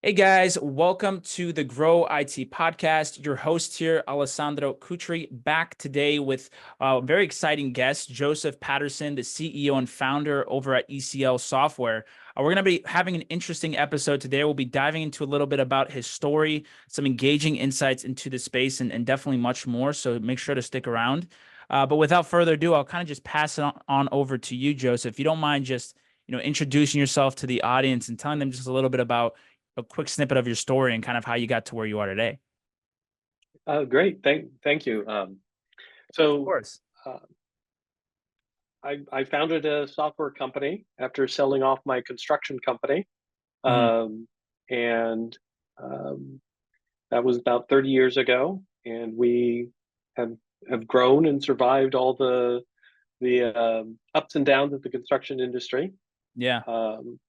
Hey guys, welcome to the Grow IT podcast. Your host here, Alessandro Cutri, back today with a very exciting guest, Joseph Patterson, the CEO and founder over at ECL Software. We're going to be having an interesting episode today. We'll be diving into a little bit about his story, some engaging insights into the space, and definitely much more. So make sure to stick around. But without further ado, I'll kind of just pass it on over to you, Joseph. If you don't mind just introducing yourself to the audience and telling them just a little bit about a quick snippet of your story and kind of how you got to where you are today. Great. Thank you. Of So course. uh, I founded a software company after selling off my construction company, Mhm. um, and um, that was about 30 years ago. And we have have grown and survived all the ups and downs of the construction industry. Yeah. Um,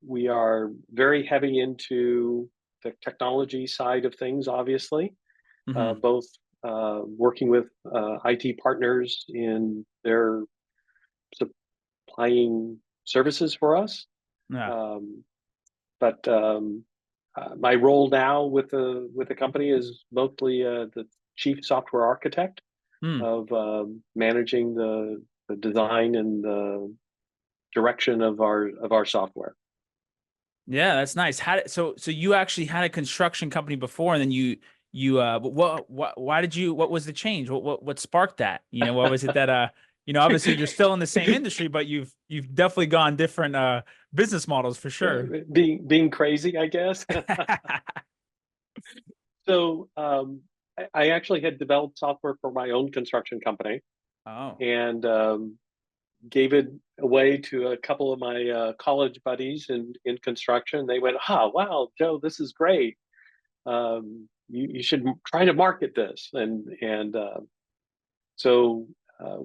we are very heavy into the technology side of things, obviously. Hmm. Both working with IT partners in their supplying services for us. Yeah. Um, but my role now with the company is mostly the chief software architect Hmm. of managing the design and the direction of our software. Yeah, that's nice. So you actually had a construction company before, and then you what why did you what was the change? What sparked that? What was it that obviously you're still in the same industry, but you've definitely gone different business models for Yeah, sure. being crazy, I guess. So I actually had developed software for my own construction company Oh. and gave it away to a couple of my college buddies in construction. They went, "Ah, wow, Joe, this is great. You should try to market this." And so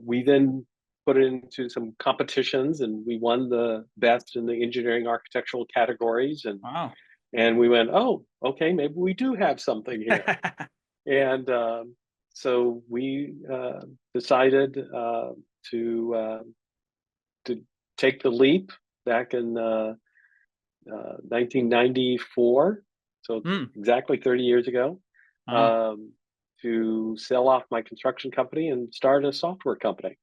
we then put it into some competitions, and we won the best in the engineering architectural categories. Wow. And we went, "Oh, okay, maybe we do have something here." And so we decided to uh, to take the leap back in 1994, so Hmm. exactly 30 years ago, Wow. um, to sell off my construction company and start a software company.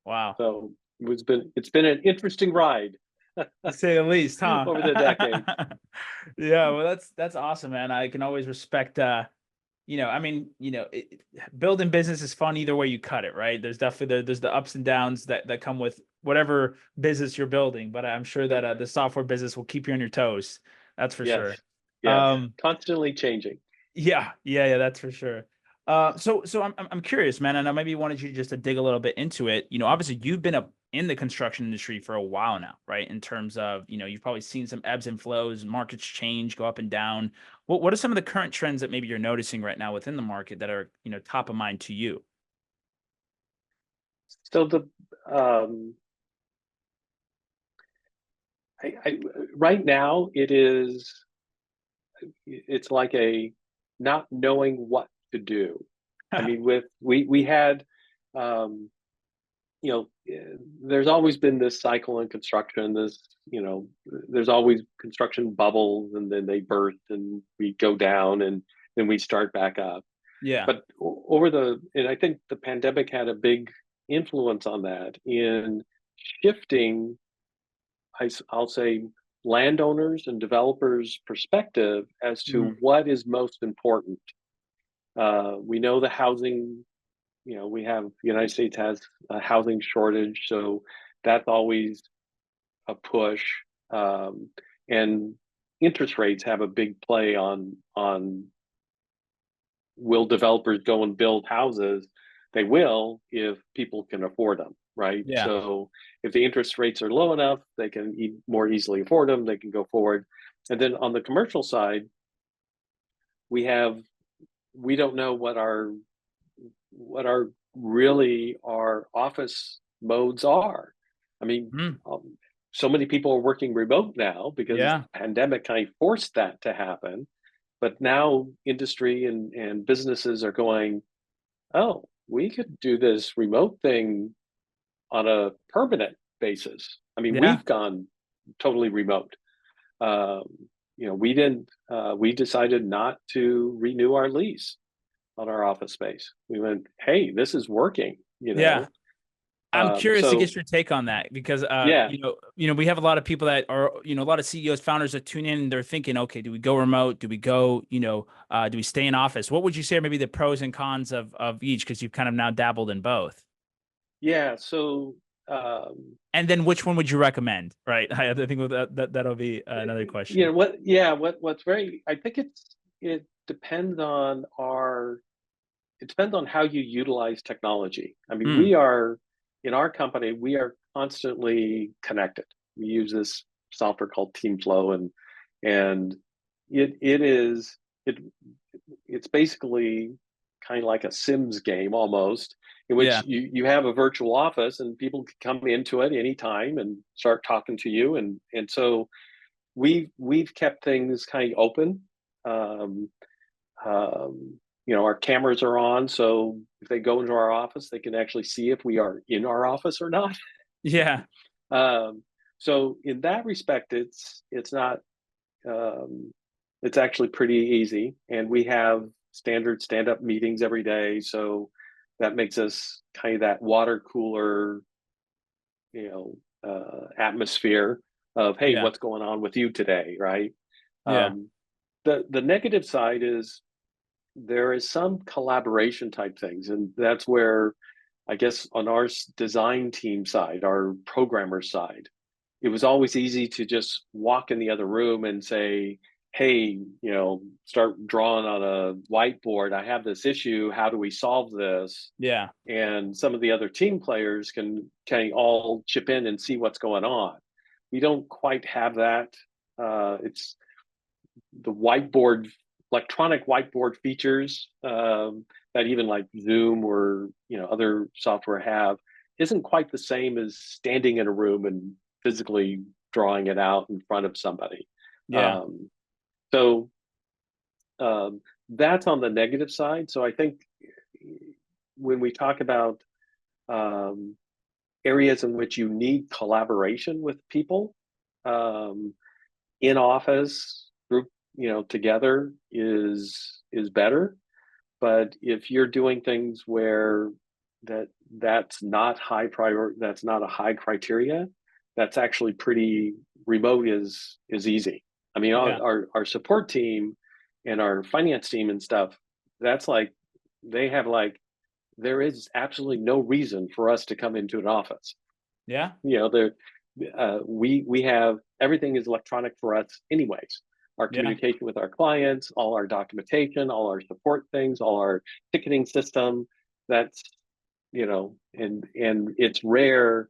Wow. So it's been an interesting ride To say the least, huh? over the decades. Yeah, well, that's awesome, man. I can always respect I mean, building business is fun either way you cut it, right? There's definitely there's the ups and downs that come with whatever business you're building, but I'm sure that the software business will keep you on your toes. That's for Yes, sure. yes, Um, constantly changing. yeah, that's for sure. So I'm curious, man, and I maybe wanted you just to dig a little bit into it. Obviously you've been in the construction industry for a while now, right? In terms of, you've probably seen some ebbs and flows, markets change, go up and down. What are some of the current trends that maybe you're noticing right now within the market that are, top of mind to you? So the um, I right now it's like a not knowing what to do. I mean, with we had um, there's always been this cycle in construction. There's always construction bubbles, and then they burst, and we go down, and then we start back up. Yeah. But and I think the pandemic had a big influence on that in shifting, I'll say, landowners and developers' perspective as to Mhm. what is most important. We know the housing, we have the United States has a housing shortage, so that's always a push. Um, and interest rates have a big play on will developers go and build houses? They will if people can afford them, right? Yeah. So if the interest rates are low enough, they can more easily afford them. They can go forward. And then on the commercial side, we have we don't know what our really our office modes are. I mean, Mm. so many people are working remote now because Yeah. the pandemic kind of forced that to happen. But now industry and businesses are going, oh, we could do this remote thing on a permanent basis. I mean, Yeah. we've gone totally remote. Um, we decided not to renew our lease on our office space. We went, hey, this is working, Yeah. I'm curious to So get your take on that because yeah, we have a lot of people that are, a lot of CEOs, founders that tune in and they're thinking, okay, do we go remote? Do we go, do we stay in office? What would you say are maybe the pros and cons of each? Because you've kind of now dabbled in both. yeah. So um, And then which one would you recommend? Right. I think that'll be another question. what's very, I think it depends on it depends on how you utilize technology. I mean, Mm, in our company, we are constantly connected. We use this software called TeamFlow, and it is it it's basically kind of like a Sims game almost, in yeah. which you have a virtual office and people can come into it anytime and start talking to you, and so we've kept things kind of open. Um, our cameras are on, so if they go into our office, they can actually see if we are in our office or not. Yeah. um, so in that respect, it's not um, it's actually pretty easy, and we have standard stand-up meetings every day, so that makes us kind of that water cooler, atmosphere of, hey, Yeah. what's going on with you today, right? Yeah. um, the negative side is there is some collaboration type things, and that's where I guess on our design team side, our programmer side, it was always easy to just walk in the other room and say, hey, start drawing on a whiteboard, I have this issue, how do we solve this? Yeah. And some of the other team players can all chip in and see what's going on. We don't quite have that. It's the whiteboard, electronic whiteboard features, that even like Zoom or other software have, isn't quite the same as standing in a room and physically drawing it out in front of somebody. Yeah. Um, so that's on the negative side. So I think when we talk about um, areas in which you need collaboration with people, um, in office group, together is better. But if you're doing things where that's not high priority, that's not a high criteria, that's actually pretty remote is easy. I mean, Yeah. our support team and our finance team and stuff, that's like they have like there is absolutely no reason for us to come into an office. Yeah. There we have everything is electronic for us anyways. Our Yeah. communication with our clients, all our documentation, all our support things, all our ticketing system, that's and it's rare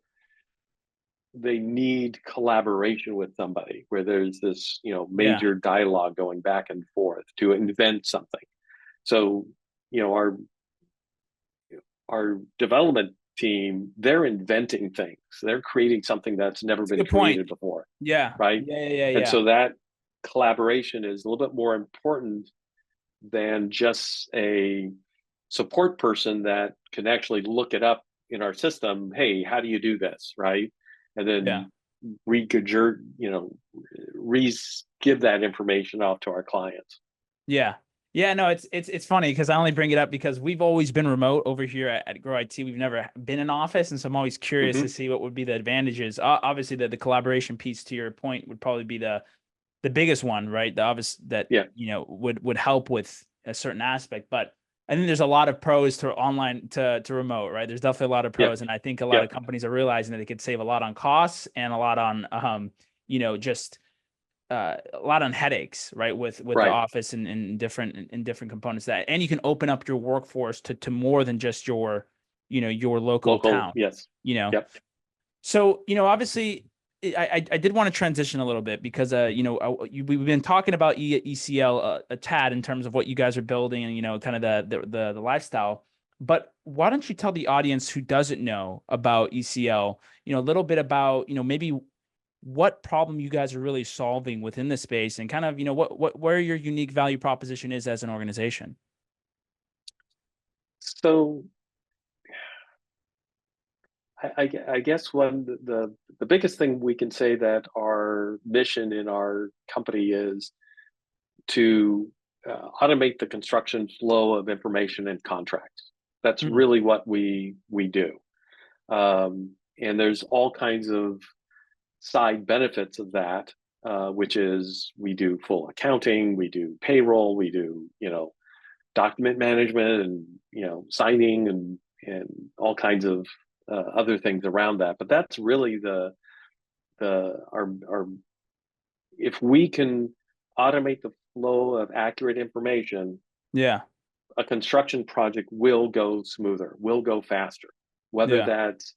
they need collaboration with somebody where there's this Yeah. major dialogue going back and forth to invent something. So our development team, they're inventing things. They're creating something that's never It's a been good point. created before, Yeah. right? Yeah. Yeah. And Yeah. so that collaboration is a little bit more important than just a support person that can actually look it up in our system. Hey, how do you do this, right? And Yeah. then regurgitate, re give that information off to our clients. Yeah. Yeah, no, it's funny because I only bring it up because we've always been remote over here at Grow IT. We've never been in office, and so I'm always curious to Mm-hmm. see what would be the advantages. Obviously, the collaboration piece, to your point, would probably be the biggest one, right? The obvious that Yeah, would help with a certain aspect, but I think there's a lot of pros to online to remote, right? There's definitely a lot of yeah, pros, and I think a lot yeah, of companies are realizing that they could save a lot on costs and a lot on just a lot on headaches, right? With the right. office and different components of that, and you can open up your workforce to more than just your local Local, town, yes. you know. Yep. So obviously, I did want to transition a little bit because we've been talking about ECL a tad in terms of what you guys are building and kind of the lifestyle. But why don't you tell the audience who doesn't know about ECL, a little bit about maybe what problem you guys are really solving within the space and kind of what where your unique value proposition is as an organization. So I guess the biggest thing we can say that our mission in our company is to automate the construction flow of information and contracts. That's Mm, really what we do. And there's all kinds of side benefits of that, which is we do full accounting, we do payroll, we do document management, and signing, and all kinds of other things around that. But that's really our if we can automate the flow of accurate information, yeah, a construction project will go smoother, will go faster. Whether yeah, that's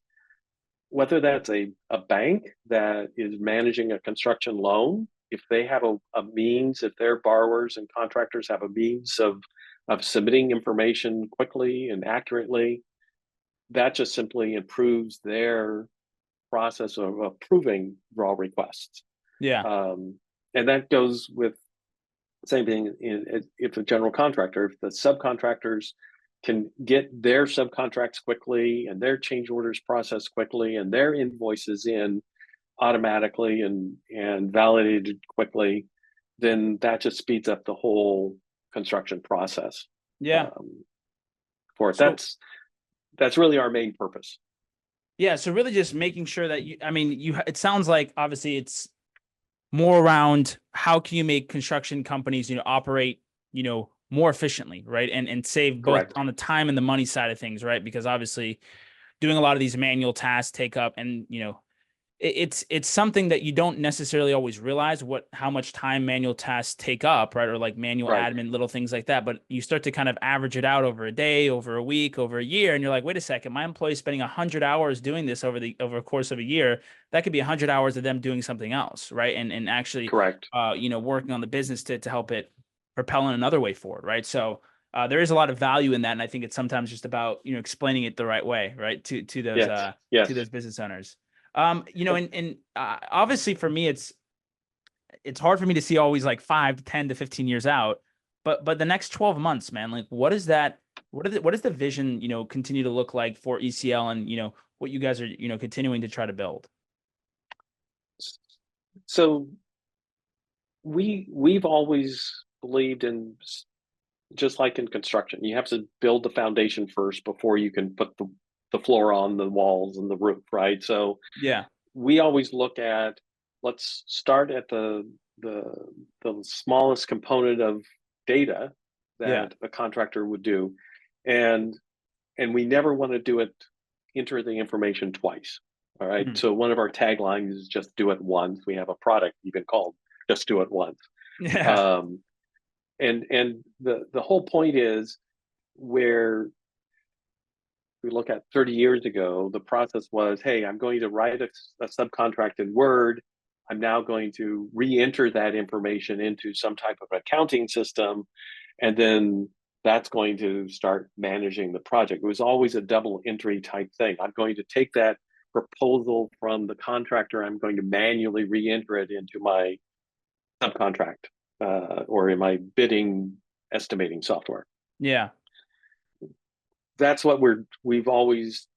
a bank that is managing a construction loan, if they have a means, if their borrowers and contractors have a means of submitting information quickly and accurately, that just simply improves their process of approving draw requests. yeah, Um, and that goes with same thing if a general contractor, if the subcontractors can get their subcontracts quickly and their change orders processed quickly and their invoices in automatically and validated quickly, then that just speeds up the whole construction process yeah. um, for it. So That's really our main purpose. yeah, so really just making sure that I mean, it sounds like obviously it's more around how can you make construction companies, operate, more efficiently, right? And save both Correct. on the time and the money side of things, right? Because obviously doing a lot of these manual tasks take up, and it's something that you don't necessarily always realize how much time manual tasks take up, right? Or like manual Right. admin, little things like that. But you start to kind of average it out over a day, over a week, over a year, and you're like, wait a second, my employee's spending 100 hours doing this over a course of a year. That could be 100 hours of them doing something else, right? And actually, Correct. working on the business to help it propel in another way forward, right? So. There is a lot of value in that, and I think it's sometimes just about explaining it the right way, right, to those Yes. Yes. business owners. And obviously for me, it's hard for me to see always like 5 to 10 to 15 years out, but the next 12 months, man, like what is that? What is the vision, continue to look like for ECL, and what you guys are, continuing to try to build? So we've always believed in, just like in construction, you have to build the foundation first before you can put the floor on, the walls, and the roof, right? So Yeah, we always look at, let's start at the the smallest component of data yeah, that a contractor would do, and we never want to do it, enter the information twice. All right. mhm. So one of our taglines is just do it once. We have a product even called just do it once. Yeah, Um, and the whole point is, where we look at 30 years ago, the process was, hey, I'm going to write a subcontract in Word. I'm now going to re-enter that information into some type of accounting system, and then that's going to start managing the project. It was always a double entry type thing. I'm going to take that proposal from the contractor, I'm going to manually re-enter it into my subcontract, or in my bidding estimating software. yeah, That's what we've always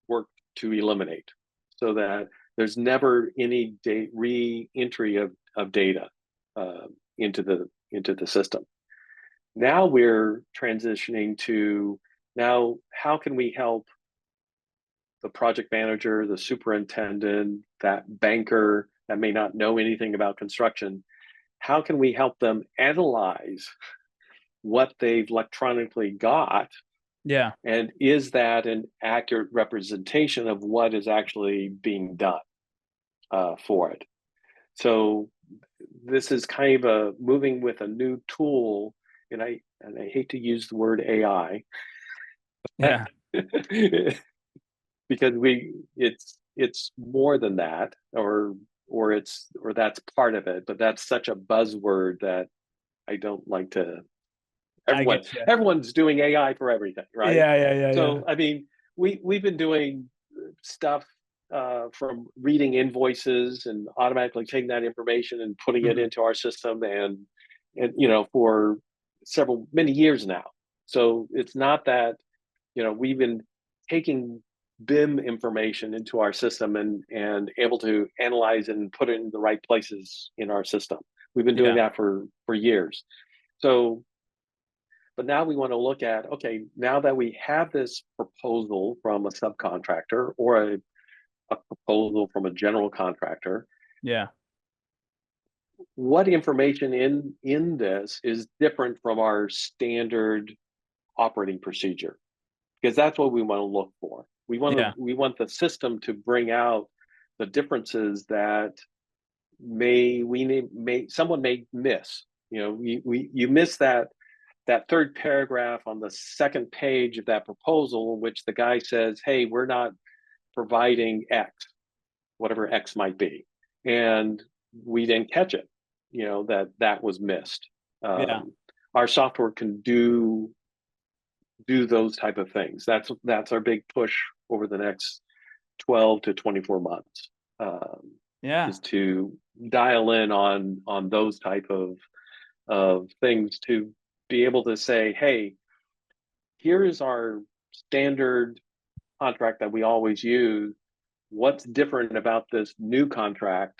worked to eliminate, so that there's never any re-entry of data uh, into the system. Now we're transitioning to, now how can we help the project manager, the superintendent, that banker that may not know anything about construction? How can we help them analyze what they've electronically got, yeah. and is that an accurate representation of what is actually being done for it? So this is kind of a moving with a new tool, and I hate to use the word AI, Yeah, because it's more than that, or that's part of it, but that's such a buzzword that I don't like to. I get you. Everyone's doing AI for everything, right? Yeah, yeah, yeah, yeah. So I mean, we've been doing stuff, from reading invoices and automatically taking that information and putting it Mhm. into our system, and for many years now. So it's not that we've been taking BIM information into our system and able to analyze and put it in the right places in our system. We've been doing Yeah. that for years. So, but now we want to look at, okay, now that we have this proposal from a subcontractor or a proposal from a general contractor, Yeah. what information in this is different from our standard operating procedure? Because that's what we want to look for. Yeah. We want the system to bring out the differences that someone may miss. You know, you miss that third paragraph on the second page of that proposal, in which the guy says, "Hey, we're not providing X, whatever X might be," and we didn't catch it. You know, that was missed. Yeah. Our software can do those type of things. That's our big push over the next 12 to 24 months, Yeah. is to dial in on those type of things, to be able to say, hey, here is our standard contract that we always use. What's different about this new contract,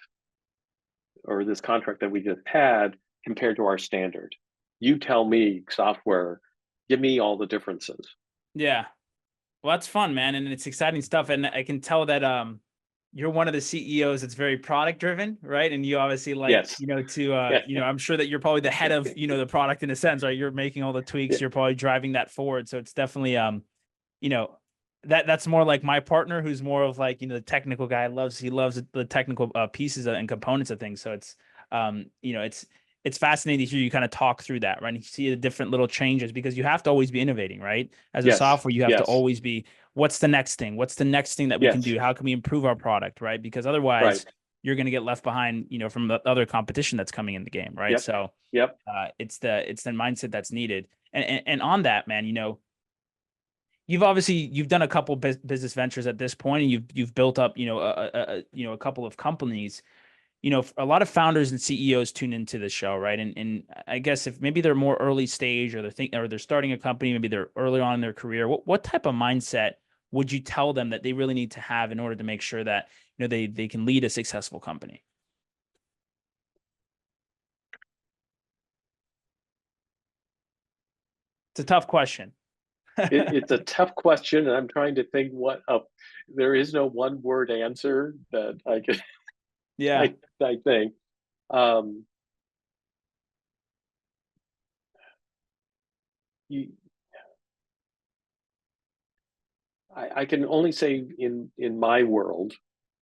or this contract that we just had, compared to our standard? You tell me, software, give me all the differences. Yeah. Well, that's fun, man, and it's exciting stuff. And I can tell that you're one of the CEOs that's very product driven, right? And you obviously like, Yes. to Yeah. I'm sure that you're probably the head of, the product in a sense, right? You're making all the tweaks, Yeah. you're probably driving that forward. So it's definitely you know, that's more like my partner, who's more of like, the technical guy. He loves the technical pieces and components of things. So it's it's fascinating to hear you kind of talk through that, right? And you see the different little changes, because you have to always be innovating, right? As a Yes. software, you have to Yes. always be, what's the next thing? What's the next thing that we can Yes. do? How can we improve our product, right? Because otherwise Right. you're going to get left behind, from the other competition that's coming in the game, right? Yep. So Yep. it's the mindset that's needed. And on that, man, you've done a couple business ventures at this point, and you've built up, a couple of companies. A lot of founders and CEOs tune into the show, right? And I guess if maybe they're more early stage, or they're starting a company, maybe they're early on in their career, what type of mindset would you tell them that they really need to have in order to make sure that, they can lead a successful company? It's a tough question. It's a tough question, and I'm trying to think there is no one word answer that I could Yeah. I think. Um, you, I can only say in my world,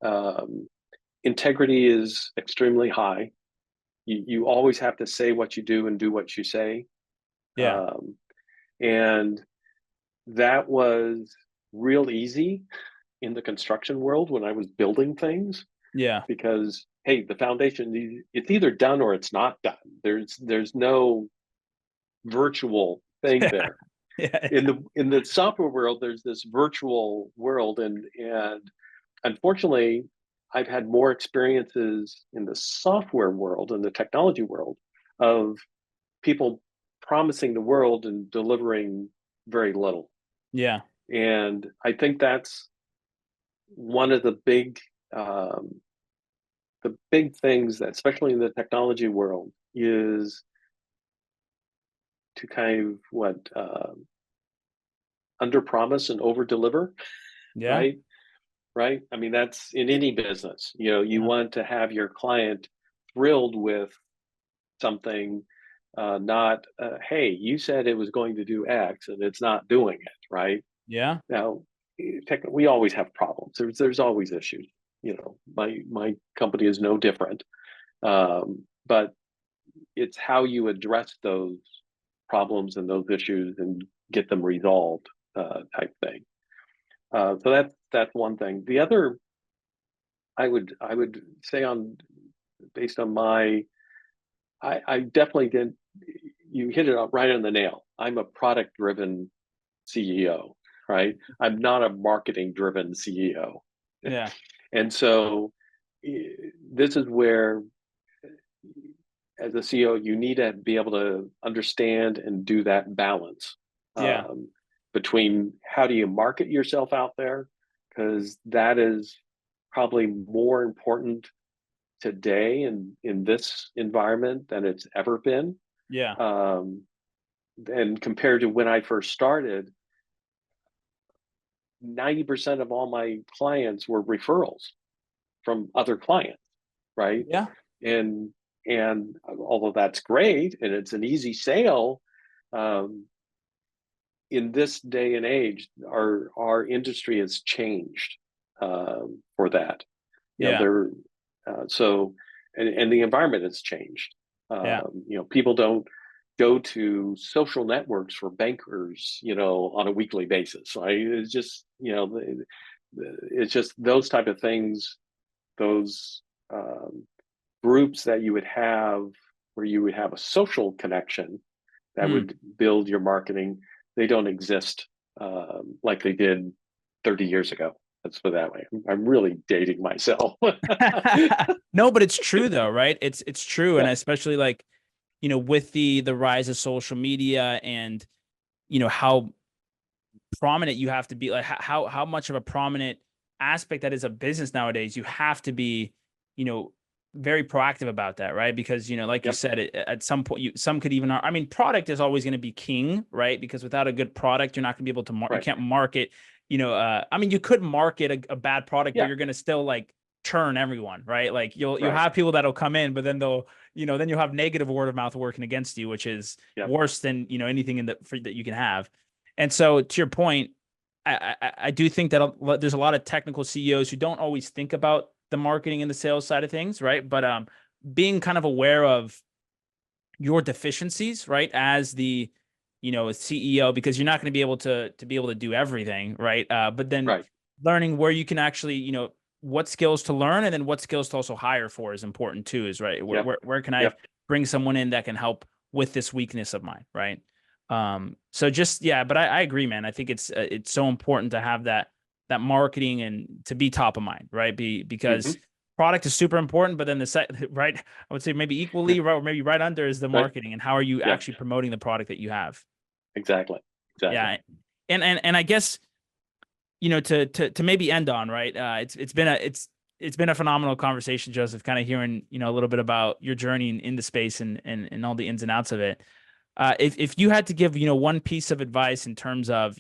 um, integrity is extremely high. You always have to say what you do and do what you say. Yeah. Um, and that was real easy in the construction world when I was building things, Yeah. because hey, the foundation, it's either done or it's not done. There's no virtual thing there. Yeah. In the software world, there's this virtual world, and unfortunately, I've had more experiences in the software world and the technology world of people promising the world and delivering very little. Yeah. And I think that's one of um, the big things that, especially in the technology world, is to kind of under promise and over deliver, Yeah. right? Right. I mean, that's in any business. You know, you Yeah. want to have your client thrilled with something, not, hey, you said it was going to do X and it's not doing it, right? Yeah. Now, we always have problems. There's always issues. You know, my company is no different. But it's how you address those problems and those issues and get them resolved, type thing. So that's one thing. The other, I would say, on based on I definitely did. You hit it right on the nail. I'm a product driven CEO, right? I'm not a marketing driven CEO. Yeah. And so this is where, as a CEO, you need to be able to understand and do that balance, Yeah. between how do you market yourself out there because that is probably more important today in this environment than it's ever been. Yeah. Um, and compared to when I first started, 90% of all my clients were referrals from other clients, right? Yeah. And although that's great and it's an easy sale, um, in this day and age, our industry has changed for that. You know, Yeah. there, so and the environment has changed. Yeah. You know, people don't go to social networks for bankers, you know, on a weekly basis, right? It's just, you know, it's just those type of things, those groups that you would have where you would have a social connection that Hmm. would build your marketing. They don't exist like they did 30 years ago. Let's put it that way. I'm really dating myself. No, but it's true though, right? It's true. And Yeah, especially like, with the rise of social media and, how prominent you have to be, like how much of a prominent aspect that is of business nowadays, you have to be, you know, very proactive about that, right? Because, like you yep, said, at some point, some could even, I mean, product is always going to be king, right? Because without a good product, you're not going to be able to you right. can't market, I mean, you could market a bad product, but Yeah, you're going to still like churn everyone, right? Like you'll right. have people that'll come in, but then then you'll have negative word of mouth working against you, which is Yep. worse than, anything that you can have. And so to your point, I do think that there's a lot of technical CEOs who don't always think about the marketing and the sales side of things, right? But being kind of aware of your deficiencies, right, as the CEO, because you're not going to be able to do everything, right? But then Right. learning where you can actually, what skills to learn and then what skills to also hire for is important too. Is right. Where Yep. where can I Yep. bring someone in that can help with this weakness of mine, right? So just yeah, but I agree, man. I think it's so important to have that marketing and to be top of mind, right? Because Hmm. product is super important, but then the set right, I would say maybe equally, right, or maybe right under is the Right. marketing and how are you Yeah. actually promoting the product that you have. Exactly. Exactly. Yeah, and I guess to maybe end on right. It's been a phenomenal conversation, Joseph. Kind of hearing a little bit about your journey in the space and all the ins and outs of it. If you had to give one piece of advice in terms of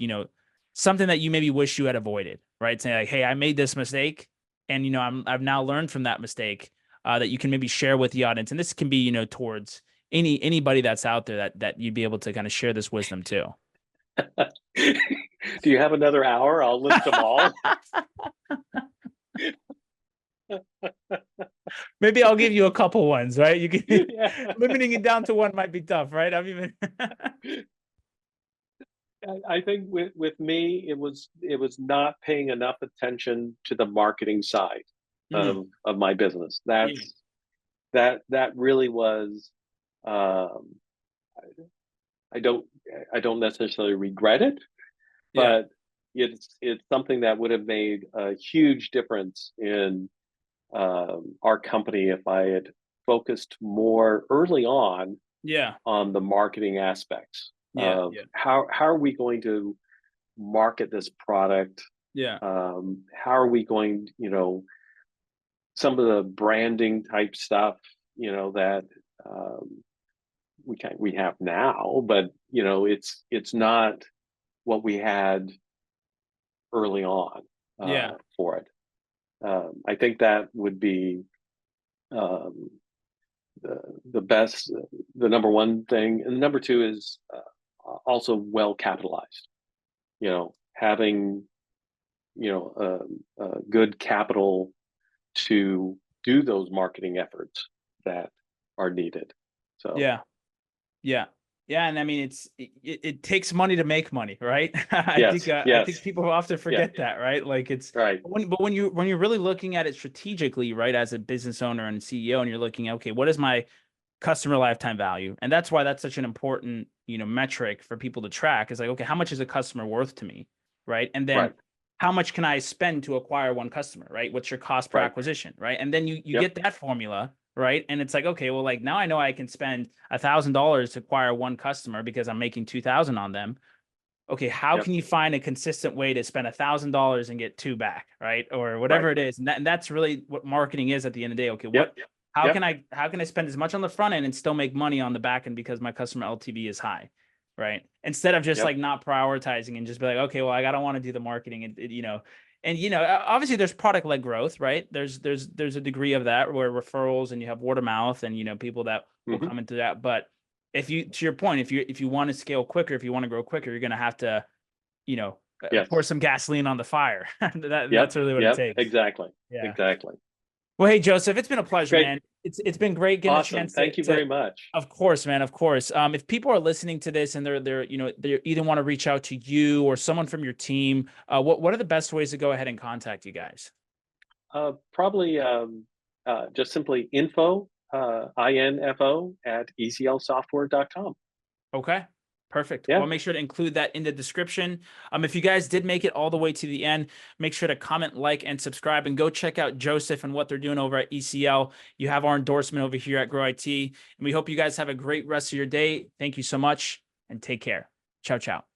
something that you maybe wish you had avoided, right? Saying like, hey, I made this mistake, and I've now learned from that mistake, that you can maybe share with the audience, and this can be towards anybody that's out there that you'd be able to kind of share this wisdom to. Do you have another hour? I'll list them all. Maybe I'll give you a couple ones, right? You can Yeah. limiting it down to one might be tough, right? I'm even I think with me, it was not paying enough attention to the marketing side Mm, of my business. yeah, That really was. Um, I don't I don't necessarily regret it, yeah, but it's something that would have made a huge difference in our company if I had focused more early yeah, on the marketing aspects yeah, of yeah, how are we going to market this product. yeah, How are we going, you know, some of the branding type stuff, you know, that um, we have now, but you know, it's not what we had early on yeah, for it. I think that would be um, the the best, the number one thing, and the number two is also well capitalized. You know, having good capital to do those marketing efforts that are needed. So yeah, yeah, yeah. And I mean, it takes money to make money, right? yes, I think yes, people often yeah, forget that, right? Like it's right, when you're really looking at it strategically, right, as a business owner and CEO, and you're looking at, okay, what is my customer lifetime value? And that's why that's such an important, metric for people to track is like, okay, how much is a customer worth to me? Right. And then right, how much can I spend to acquire one customer? Right. What's your cost per right. acquisition? Right. And then you Yep, get that formula. Right. And it's like, okay, well, like now I know I can spend $1,000 to acquire one customer because I'm making 2,000 on them. okay, how Yep. can you find a consistent way to spend $1,000 and get two back, right? Or whatever Right. it is. And that's really what marketing is at the end of the day. Okay, Yep. how Yep. can I spend as much on the front end and still make money on the back end because my customer LTV is high, right? Instead of just Yep. like not prioritizing and just be like, okay, well, I don't want to do the marketing and obviously there's product led growth, right? There's a degree of that where referrals and you have word of mouth and people that will Hmm. come into that. But if you, to your point, if you want to scale quicker, if you want to grow quicker, you're going to have to, pour Yes. some gasoline on the fire. Yep. That's really what it Yep. takes. Exactly. Yeah. Exactly. Well, hey, Joseph, it's been a pleasure, Great. man. It's been great getting a Awesome. chance Thank you to, very much. of course, man, of course. If people are listening to this and they either want to reach out to you or someone from your team, what are the best ways to go ahead and contact you guys? Probably just simply info, info at eclsoftware.com. Okay. Perfect. Well, Yeah. I'll make sure to include that in the description. If you guys did make it all the way to the end, make sure to comment, like, and subscribe, and go check out Joseph and what they're doing over at ECL. You have our endorsement over here at Grow IT, and we hope you guys have a great rest of your day. Thank you so much, and take care. Ciao, ciao.